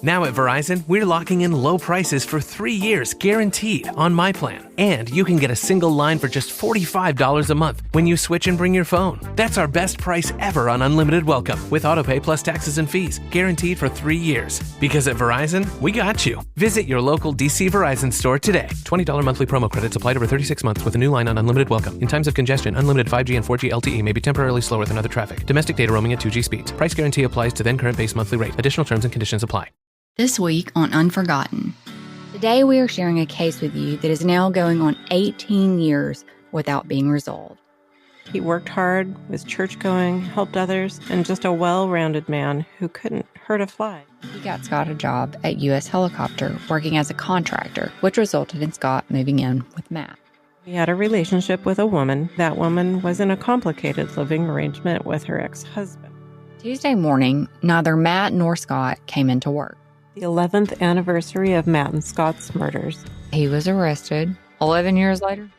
Now at Verizon, we're locking in low prices for 3 years guaranteed on my plan. And you can get a single line for just $45 a month when you switch and bring your phone. That's our best price ever on unlimited welcome with autopay plus taxes and fees, guaranteed for 3 years. Because at Verizon, we got you. Visit your local DC Verizon store today. $20 monthly promo credits applied over 36 months with a new line on unlimited welcome. In times of congestion, unlimited 5G and 4G LTE may be temporarily slower than other traffic. Domestic data roaming at 2G speeds. Price guarantee applies to then current base monthly rate. Additional terms and conditions apply. This week on Unforgotten. Today we are sharing a case with you that is now going on 18 years without being resolved. He worked hard, was church-going, helped others, and just a well-rounded man who couldn't hurt a fly. He got Scott a job at U.S. Helicopter working as a contractor, which resulted in Scott moving in with Matt. He had a relationship with a woman. That woman was in a complicated living arrangement with her ex-husband. Tuesday morning, neither Matt nor Scott came into work. The 11th anniversary of Matt and Scott's murders. He was arrested 11 years later.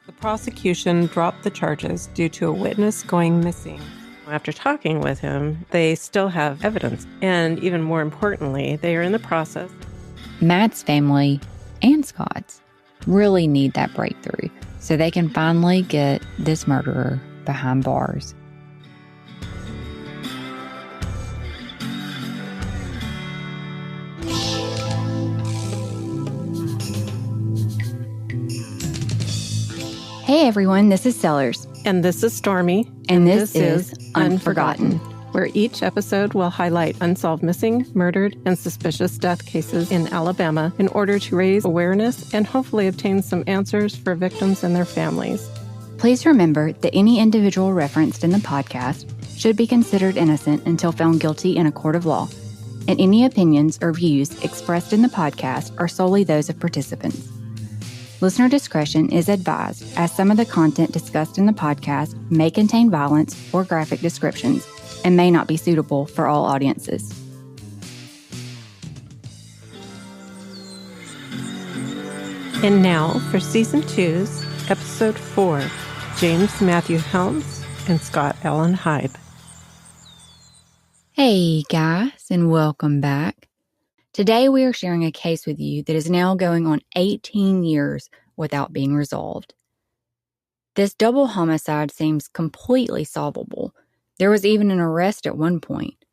The prosecution dropped the charges due to a witness going missing. After talking with him, they still have evidence. And even more importantly, they are in the process. Matt's family and Scott's really need that breakthrough so they can finally get this murderer behind bars. Hey everyone, this is Sellers. And this is Stormy. And this is Unforgotten, where each episode will highlight unsolved missing, murdered, and suspicious death cases in Alabama in order to raise awareness and hopefully obtain some answers for victims and their families. Please remember that any individual referenced in the podcast should be considered innocent until found guilty in a court of law, and any opinions or views expressed in the podcast are solely those of participants. Listener discretion is advised, as some of the content discussed in the podcast may contain violence or graphic descriptions and may not be suitable for all audiences. And now for Season 2's Episode 4, James Matthew Helms and Scott Allen Heib. Hey guys, and welcome back. Today we are sharing a case with you that is now going on 18 years without being resolved. This double homicide seems completely solvable. There was even an arrest at one point.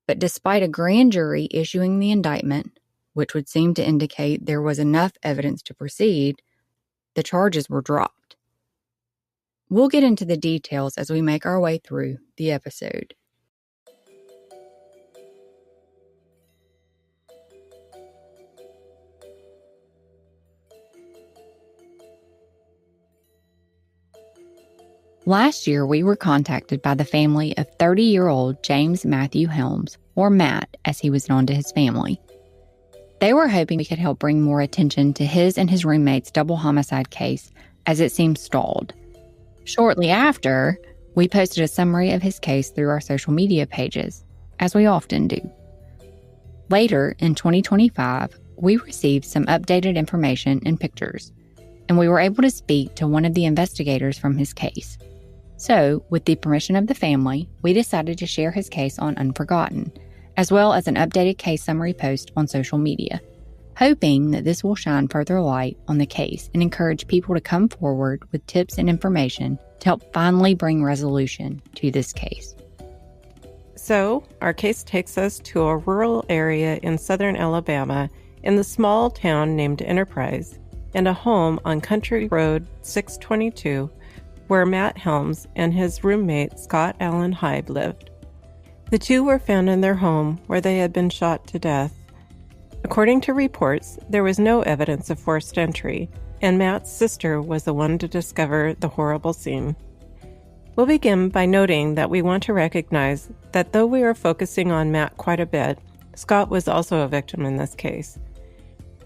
But despite a grand jury issuing the indictment, which would seem to indicate there was enough evidence to proceed, the charges were dropped. We'll get into the details as we make our way through the episode. Last year, we were contacted by the family of 30-year-old James Matthew Helms, or Matt, as he was known to his family. They were hoping we could help bring more attention to his and his roommate's double homicide case, as it seemed stalled. Shortly after, we posted a summary of his case through our social media pages, as we often do. Later, in 2025, we received some updated information and pictures, and we were able to speak to one of the investigators from his case. So, with the permission of the family, we decided to share his case on Unforgotten, as well as an updated case summary post on social media, hoping that this will shine further light on the case and encourage people to come forward with tips and information to help finally bring resolution to this case. So, our case takes us to a rural area in southern Alabama in the small town named Enterprise, and a home on Country Road 622 where Matt Helms and his roommate Scott Allen Heib lived. The two were found in their home where they had been shot to death. According to reports, there was no evidence of forced entry, and Matt's sister was the one to discover the horrible scene. We'll begin by noting that we want to recognize that though we are focusing on Matt quite a bit, Scott was also a victim in this case.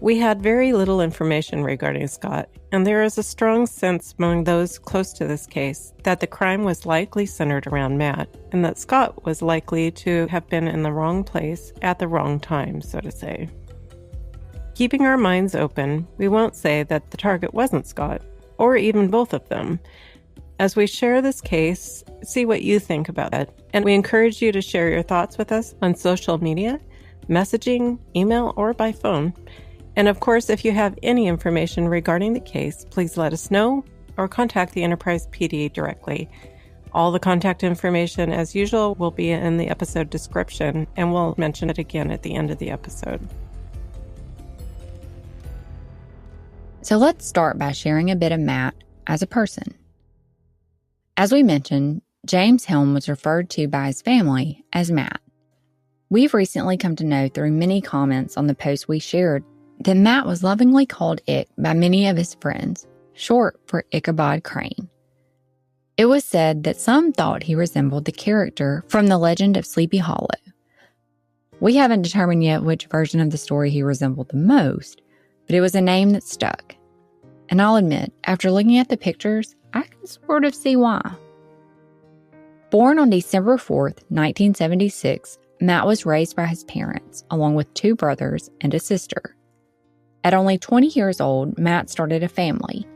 We had very little information regarding Scott, and there is a strong sense among those close to this case that the crime was likely centered around Matt, and that Scott was likely to have been in the wrong place at the wrong time, so to say. Keeping our minds open, we won't say that the target wasn't Scott, or even both of them. As we share this case, see what you think about it, and we encourage you to share your thoughts with us on social media. messaging, email, or by phone. And of course, if you have any information regarding the case, please let us know or contact the Enterprise PD directly. All the contact information, as usual, will be in the episode description, and we'll mention it again at the end of the episode. So let's start by sharing a bit of Matt as a person. As we mentioned, James Helm was referred to by his family as Matt. We've recently come to know through many comments on the post we shared that Matt was lovingly called Ick by many of his friends, short for Ichabod Crane. It was said that some thought he resembled the character from the Legend of Sleepy Hollow. We haven't determined yet which version of the story he resembled the most, but it was a name that stuck. And I'll admit, after looking at the pictures, I can sort of see why. Born on December 4th, 1976, Matt was raised by his parents, along with 2 brothers and a sister. At only 20 years old, Matt started a family,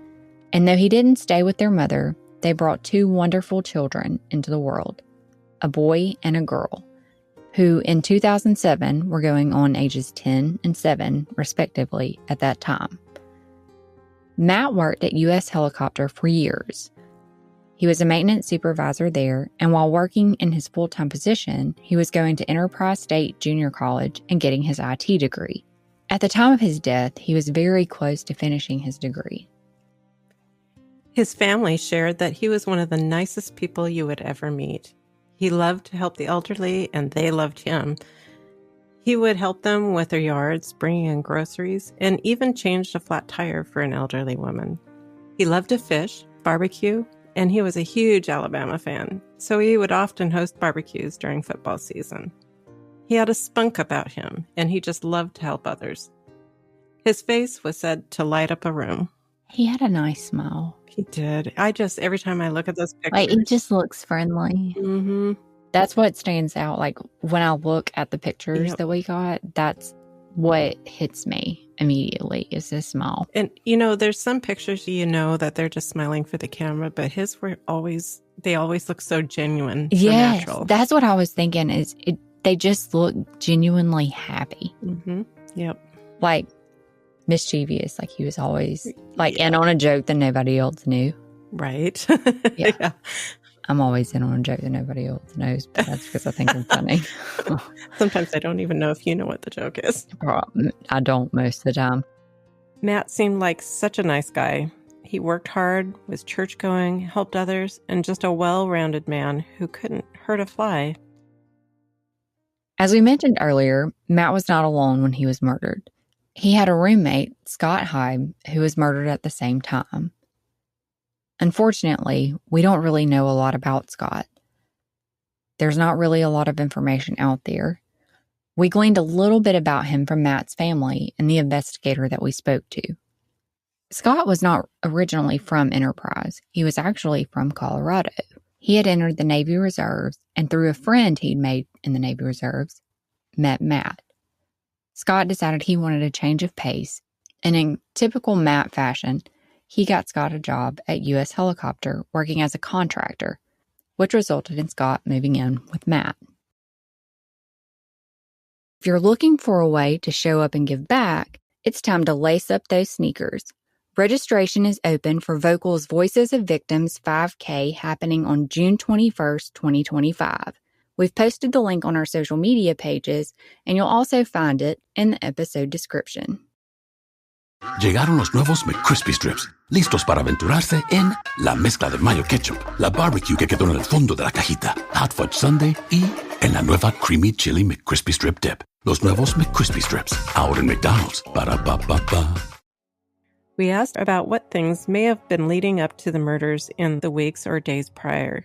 and though he didn't stay with their mother, they brought 2 wonderful children into the world, a boy and a girl, who in 2007 were going on ages 10 and 7, respectively, at that time. Matt worked at U.S. Helicopter for years. He was a maintenance supervisor there, and while working in his full-time position, he was going to Enterprise State Junior College and getting his IT degree. At the time of his death, he was very close to finishing his degree. His family shared that he was one of the nicest people you would ever meet. He loved to help the elderly, and they loved him. He would help them with their yards, bringing in groceries, and even changed a flat tire for an elderly woman. He loved to fish, barbecue, and he was a huge Alabama fan, so he would often host barbecues during football season. He had a spunk about him, and he just loved to help others. His face was said to light up a room. He had a nice smile. He did. Every time I look at those pictures. Like, he just looks friendly. Mm-hmm. That's what stands out. Like, when I look at the pictures that we got, that's what hits me immediately is his smile. And, there's some pictures, that they're just smiling for the camera, but his were they always look so genuine, so natural. That's what I was thinking they just look genuinely happy. Mm-hmm. Yep. Like, mischievous. Like, he was always, in on a joke that nobody else knew. Right. Yeah. I'm always in on a joke that nobody else knows, but that's because I think I'm funny. Sometimes I don't even know if you know what the joke is. I don't most of the time. Matt seemed like such a nice guy. He worked hard, was church-going, helped others, and just a well-rounded man who couldn't hurt a fly. As we mentioned earlier, Matt was not alone when he was murdered. He had a roommate, Scott Heib, who was murdered at the same time. Unfortunately, we don't really know a lot about Scott. There's not really a lot of information out there. We gleaned a little bit about him from Matt's family and the investigator that we spoke to. Scott was not originally from Enterprise. He was actually from Colorado. He had entered the Navy Reserves, and through a friend he'd made in the Navy Reserves, met Matt. Scott decided he wanted a change of pace, and in typical Matt fashion, he got Scott a job at U.S. Helicopter working as a contractor, which resulted in Scott moving in with Matt. If you're looking for a way to show up and give back, it's time to lace up those sneakers. Registration is open for Vocal's Voices of Victims 5K happening on June 21st, 2025. We've posted the link on our social media pages, and you'll also find it in the episode description. Llegaron los nuevos McCrispy Strips, listos para aventurarse en la mezcla de mayo ketchup, la barbecue que quedó en el fondo de la cajita, hot fudge sundae y en la nueva creamy chili McCrispy Strip dip. Los nuevos McCrispy Strips, ahora en McDonald's. Ba-da-ba-ba-ba. We asked about what things may have been leading up to the murders in the weeks or days prior.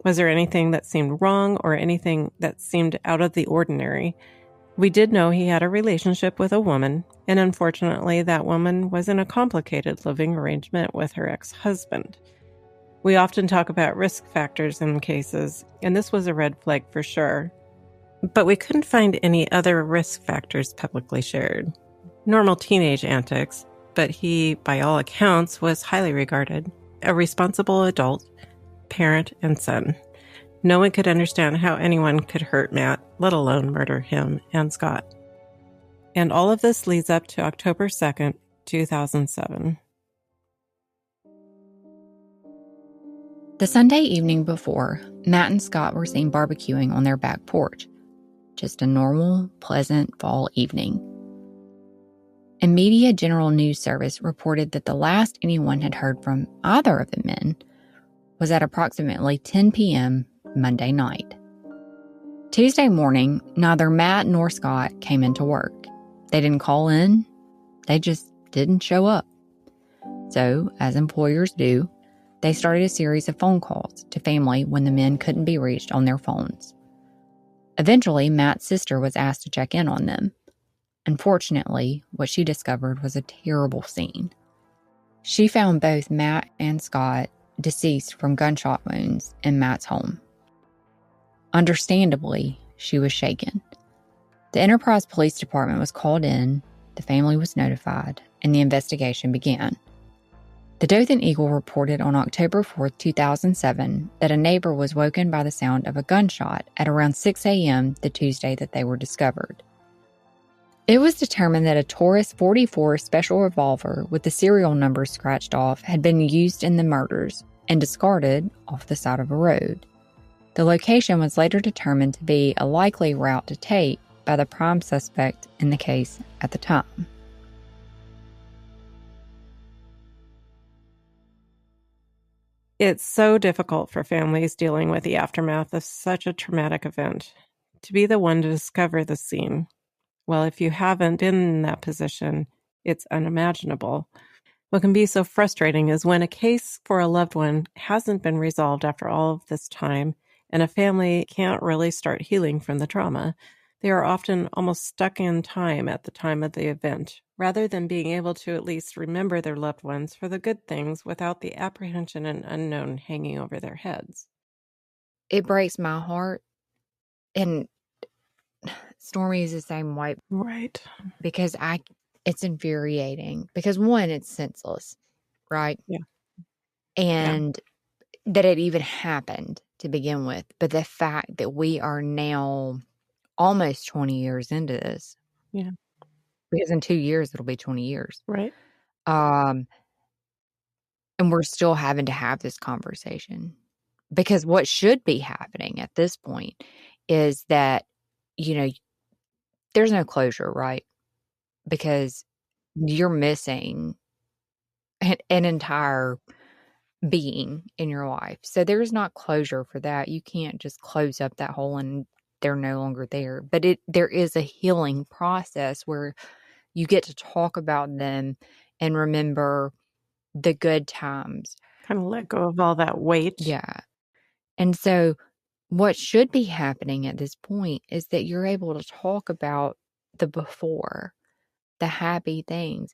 Was there anything that seemed wrong or anything that seemed out of the ordinary? We did know he had a relationship with a woman, and unfortunately that woman was in a complicated living arrangement with her ex-husband. We often talk about risk factors in cases, and this was a red flag for sure. But we couldn't find any other risk factors publicly shared. Normal teenage antics, but he, by all accounts, was highly regarded, a responsible adult, parent, and son. No one could understand how anyone could hurt Matt, let alone murder him and Scott. And all of this leads up to October 2nd, 2007. The Sunday evening before, Matt and Scott were seen barbecuing on their back porch. Just a normal, pleasant fall evening. A Media General News Service reported that the last anyone had heard from either of the men was at approximately 10 p.m. Monday night. Tuesday morning, neither Matt nor Scott came into work. They didn't call in. They just didn't show up. So, as employers do, they started a series of phone calls to family when the men couldn't be reached on their phones. Eventually, Matt's sister was asked to check in on them. Unfortunately, what she discovered was a terrible scene. She found both Matt and Scott deceased from gunshot wounds in Matt's home. Understandably, she was shaken. The Enterprise Police Department was called in, the family was notified, and the investigation began. The Dothan Eagle reported on October 4, 2007, that a neighbor was woken by the sound of a gunshot at around 6 a.m. the Tuesday that they were discovered. It was determined that a Taurus .44 special revolver with the serial numbers scratched off had been used in the murders and discarded off the side of a road. The location was later determined to be a likely route to take by the prime suspect in the case at the time. It's so difficult for families dealing with the aftermath of such a traumatic event to be the one to discover the scene. Well, if you haven't been in that position, it's unimaginable. What can be so frustrating is when a case for a loved one hasn't been resolved after all of this time, and a family can't really start healing from the trauma. They are often almost stuck in time at the time of the event, rather than being able to at least remember their loved ones for the good things without the apprehension and unknown hanging over their heads. It breaks my heart, and Stormy is the same way. Right. Because it's infuriating. Because one, it's senseless, right? Yeah. And that it even happened to begin with. But the fact that we are now almost 20 years into this. Yeah. Because in 2 years, it'll be 20 years. Right. And we're still having to have this conversation. Because what should be happening at this point is that, there's no closure, right? Because you're missing an entire being in your life. So there's not closure for that. You can't just close up that hole and they're no longer there. But there is a healing process where you get to talk about them and remember the good times. Kind of let go of all that weight. Yeah. And so what should be happening at this point is that you're able to talk about the before, the happy things.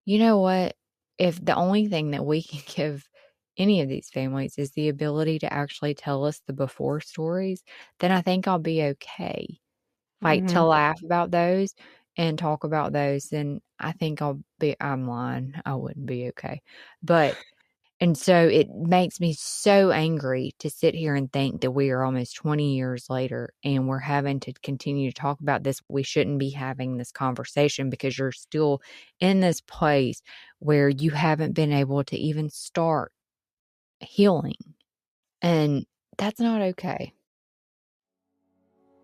You know what? If the only thing that we can give any of these families is the ability to actually tell us the before stories, then I think I'll be okay. Like to laugh about those and talk about those, then I think I'm lying. I wouldn't be okay. And so it makes me so angry to sit here and think that we are almost 20 years later and we're having to continue to talk about this. We shouldn't be having this conversation because you're still in this place where you haven't been able to even start healing. And that's not okay.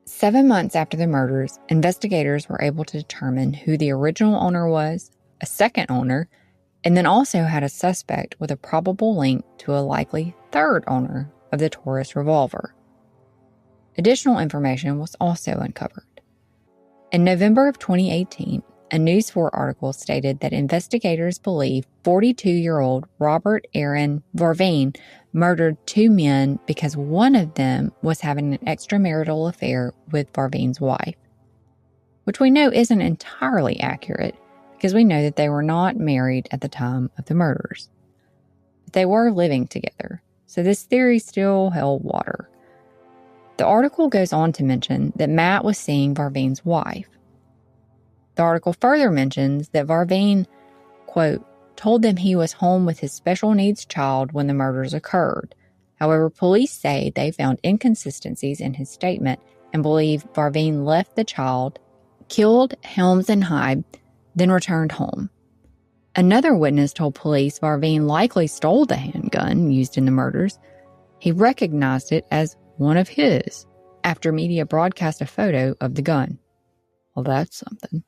7 months after the murders, investigators were able to determine who the original owner was, a second owner, and then also had a suspect with a probable link to a likely third owner of the Taurus revolver. Additional information was also uncovered. In November of 2018, a News 4 article stated that investigators believe 42-year-old Robert Aaron Varveen murdered 2 men because one of them was having an extramarital affair with Varveen's wife, which we know isn't entirely accurate, because we know that they were not married at the time of the murders. But they were living together, so this theory still held water. The article goes on to mention that Matt was seeing Varveen's wife. The article further mentions that Varveen, quote, told them he was home with his special needs child when the murders occurred. However, police say they found inconsistencies in his statement and believe Varveen left the child killed Helms and Heib, then returned home. Another witness told police Varveen likely stole the handgun used in the murders. He recognized it as one of his after media broadcast a photo of the gun. Well, that's something.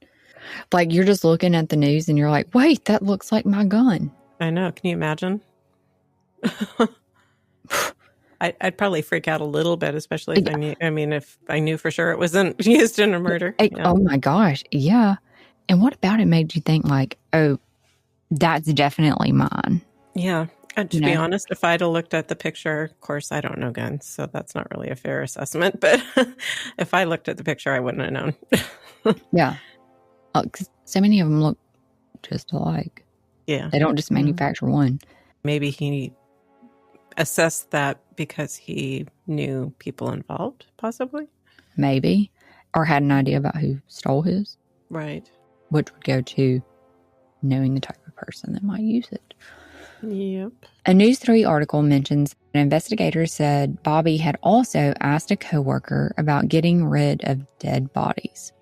Like, you're just looking at the news and you're like, wait, that looks like my gun. I know. Can you imagine? I'd probably freak out a little bit, especially if if I knew for sure it wasn't used in a murder. Oh my gosh. Yeah. And what about it made you think like, oh, that's definitely mine? Yeah. And to be honest, if I'd have looked at the picture, of course, I don't know guns, so that's not really a fair assessment. But if I looked at the picture, I wouldn't have known. Yeah. 'Cause so many of them look just alike. Yeah. They don't just manufacture one. Maybe he assessed that because he knew people involved, possibly. Maybe. Or had an idea about who stole his. Right. Which would go to knowing the type of person that might use it. Yep. A News 3 article mentions an investigator said Bobby had also asked a coworker about getting rid of dead bodies.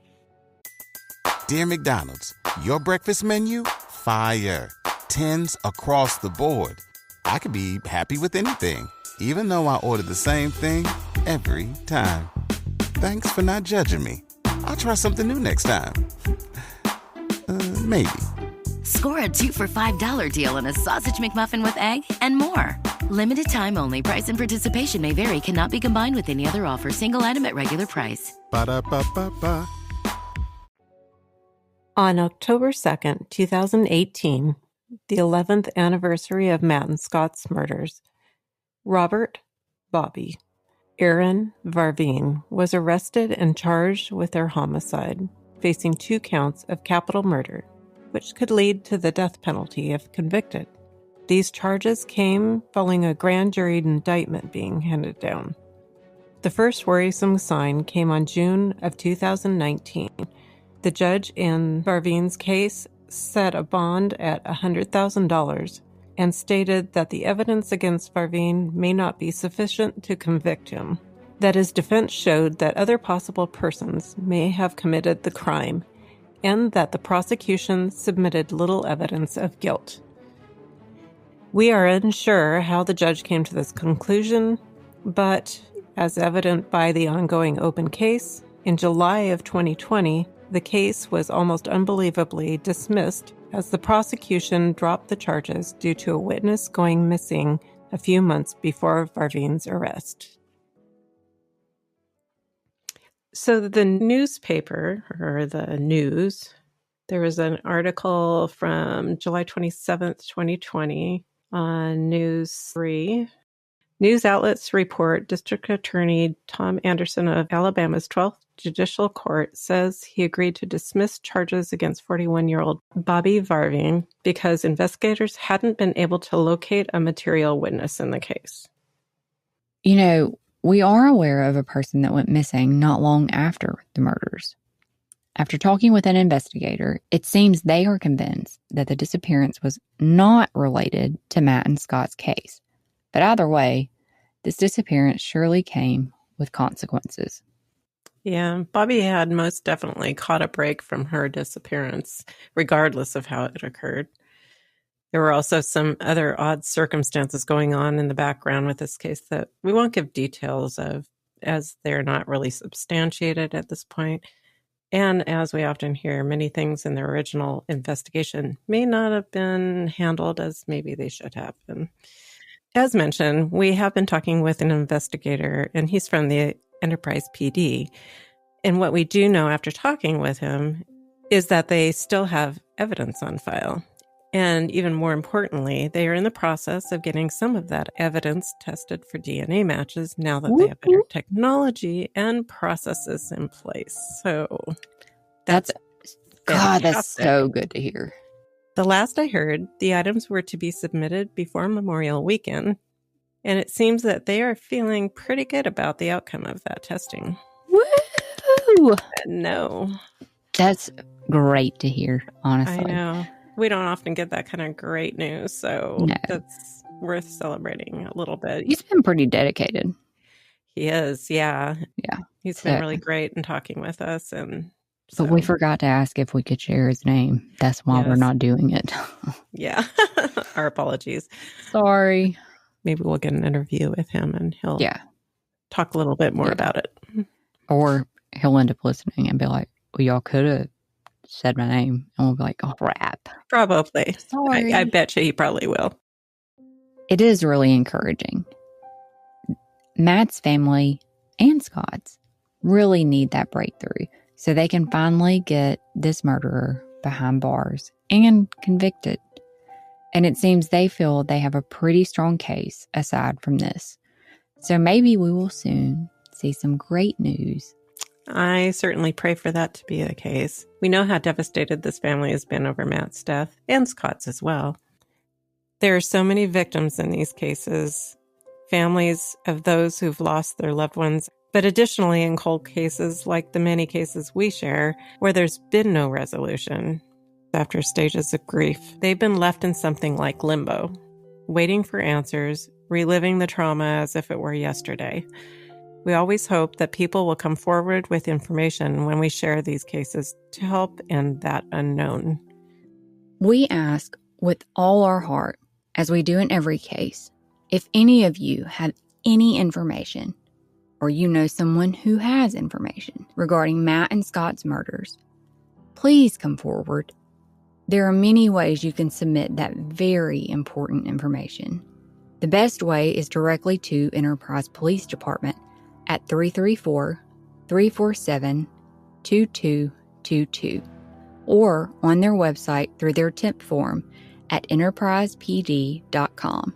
Dear McDonald's, your breakfast menu? Fire. 10s across the board. I could be happy with anything, even though I ordered the same thing every time. Thanks for not judging me. I'll try something new next time. Maybe. Score a 2 for $5 deal on a sausage McMuffin with egg and more. Limited time only. Price and participation may vary. Cannot be combined with any other offer. Single item at regular price. Ba-da-ba-ba-ba. On October 2nd, 2018, the 11th anniversary of Matt and Scott's murders, Robert Bobby Aaron Varveen was arrested and charged with their homicide, facing 2 counts of capital murder, which could lead to the death penalty if convicted. These charges came following a grand jury indictment being handed down. The first worrisome sign came on June of 2019. The judge in Varveen's case set a bond at $100,000 and stated that the evidence against Varveen may not be sufficient to convict him, that his defense showed that other possible persons may have committed the crime, and that the prosecution submitted little evidence of guilt. We are unsure how the judge came to this conclusion, but as evident by the ongoing open case, in July of 2020, the case was almost unbelievably dismissed as the prosecution dropped the charges due to a witness going missing a few months before Varveen's arrest. So the newspaper, or the news, there was an article from July 27th, 2020 on News 3. News outlets report District Attorney Tom Anderson of Alabama's 12th Judicial Court says he agreed to dismiss charges against 41-year-old Bobby Varveen because investigators hadn't been able to locate a material witness in the case. You know, we are aware of a person that went missing not long after the murders. After talking with an investigator, it seems they are convinced that the disappearance was not related to Matt and Scott's case. But either way, this disappearance surely came with consequences. Yeah, Bobby had most definitely caught a break from her disappearance, regardless of how it occurred. There were also some other odd circumstances going on in the background with this case that we won't give details of, as they're not really substantiated at this point. And as we often hear, many things in the original investigation may not have been handled as maybe they should have been. As mentioned, we have been talking with an investigator, and he's from the Enterprise PD. And what we do know after talking with him is that they still have evidence on file. And even more importantly, they are in the process of getting some of that evidence tested for DNA matches now that they have better technology and processes in place. So that's so good to hear. The last I heard, the items were to be submitted before Memorial Weekend, and it seems that they are feeling pretty good about the outcome of that testing. Woo! No. That's great to hear, honestly. I know. We don't often get that kind of great news, so that's worth celebrating a little bit. He's been pretty dedicated. He is, yeah. Yeah. He's been really great in talking with us, and So, But we forgot to ask if we could share his name. That's why we're Yes. not doing it. yeah, our apologies. Sorry. Maybe we'll get an interview with him and he'll talk a little bit more about it. Or he'll end up listening and be like, well, y'all could have said my name. And we'll be like, oh, crap. Probably. Sorry. I bet you he probably will. It is really encouraging. Matt's family and Scott's really need that breakthrough so they can finally get this murderer behind bars and convicted. And it seems they feel they have a pretty strong case aside from this. So maybe we will soon see some great news. I certainly pray for that to be the case. We know how devastated this family has been over Matt's death, and Scott's as well. There are so many victims in these cases, families of those who've lost their loved ones, but additionally in cold cases like the many cases we share where there's been no resolution. After stages of grief, they've been left in something like limbo, waiting for answers, reliving the trauma as if it were yesterday. We always hope that people will come forward with information when we share these cases to help end that unknown. We ask with all our heart, as we do in every case, if any of you have any information, or you know someone who has information regarding Matt and Scott's murders, please come forward. There are many ways you can submit that very important information. The best way is directly to Enterprise Police Department at 334-347-2222 or on their website through their tip form at enterprisepd.com.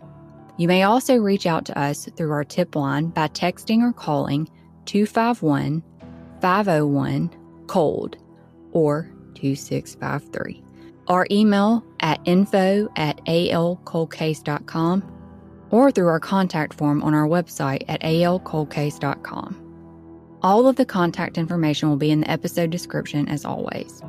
You may also reach out to us through our tip line by texting or calling 251-501-COLD or 2653. Our email at info@alcoldcase.com or through our contact form on our website at alcoldcase.com. All of the contact information will be in the episode description as always.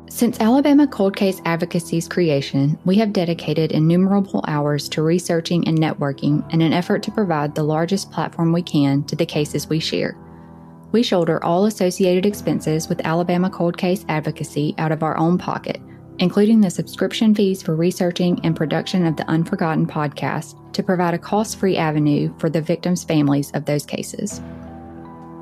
Since Alabama Cold Case Advocacy's creation, we have dedicated innumerable hours to researching and networking in an effort to provide the largest platform we can to the cases we share. We shoulder all associated expenses with Alabama Cold Case Advocacy out of our own pocket, including the subscription fees for researching and production of the Unforgotten podcast to provide a cost-free avenue for the victims' families of those cases.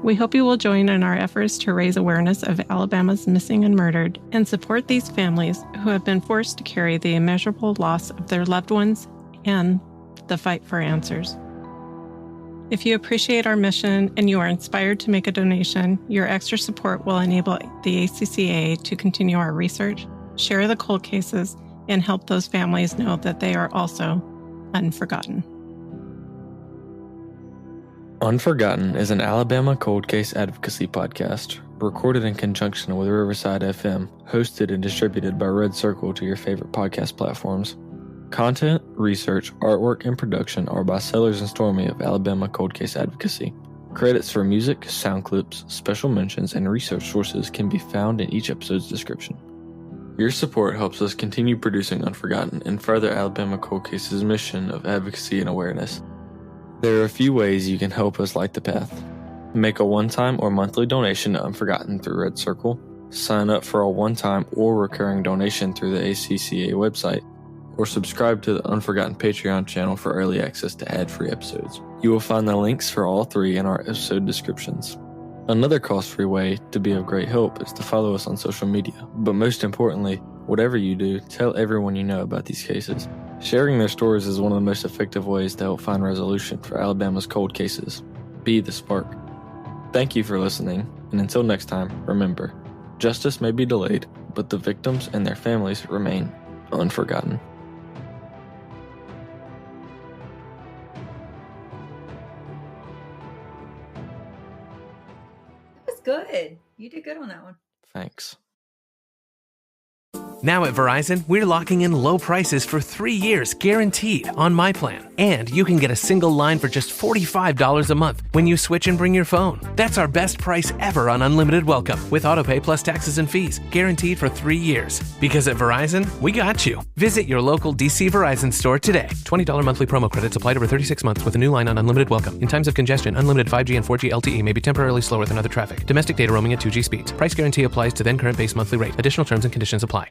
We hope you will join in our efforts to raise awareness of Alabama's missing and murdered and support these families who have been forced to carry the immeasurable loss of their loved ones and the fight for answers. If you appreciate our mission and you are inspired to make a donation, your extra support will enable the ACCA to continue our research, share the cold cases, and help those families know that they are also unforgotten. Unforgotten is an Alabama cold case advocacy podcast, recorded in conjunction with Riverside FM, hosted and distributed by Red Circle to your favorite podcast platforms. Content, research, artwork, and production are by Sellers and Stormy of Alabama Cold Case Advocacy. Credits for music, sound clips, special mentions, and research sources can be found in each episode's description. Your support helps us continue producing Unforgotten and further Alabama Cold Case's mission of advocacy and awareness. There are a few ways you can help us light the path. Make a one-time or monthly donation to Unforgotten through Red Circle, sign up for a one-time or recurring donation through the ACCA website, or subscribe to the Unforgotten Patreon channel for early access to ad-free episodes. You will find the links for all three in our episode descriptions. Another cost-free way to be of great help is to follow us on social media, but most importantly, whatever you do, tell everyone you know about these cases. Sharing their stories is one of the most effective ways to help find resolution for Alabama's cold cases. Be the spark. Thank you for listening, and until next time, remember, justice may be delayed, but the victims and their families remain unforgotten. That was good. You did good on that one. Thanks. Now at Verizon, we're locking in low prices for 3 years guaranteed on my plan. And you can get a single line for just $45 a month when you switch and bring your phone. That's our best price ever on unlimited welcome with autopay plus taxes and fees, guaranteed for 3 years. Because at Verizon, we got you. Visit your local DC Verizon store today. $20 monthly promo credits applied over 36 months with a new line on unlimited welcome. In times of congestion, unlimited 5G and 4G LTE may be temporarily slower than other traffic. Domestic data roaming at 2G speeds. Price guarantee applies to then current base monthly rate. Additional terms and conditions apply.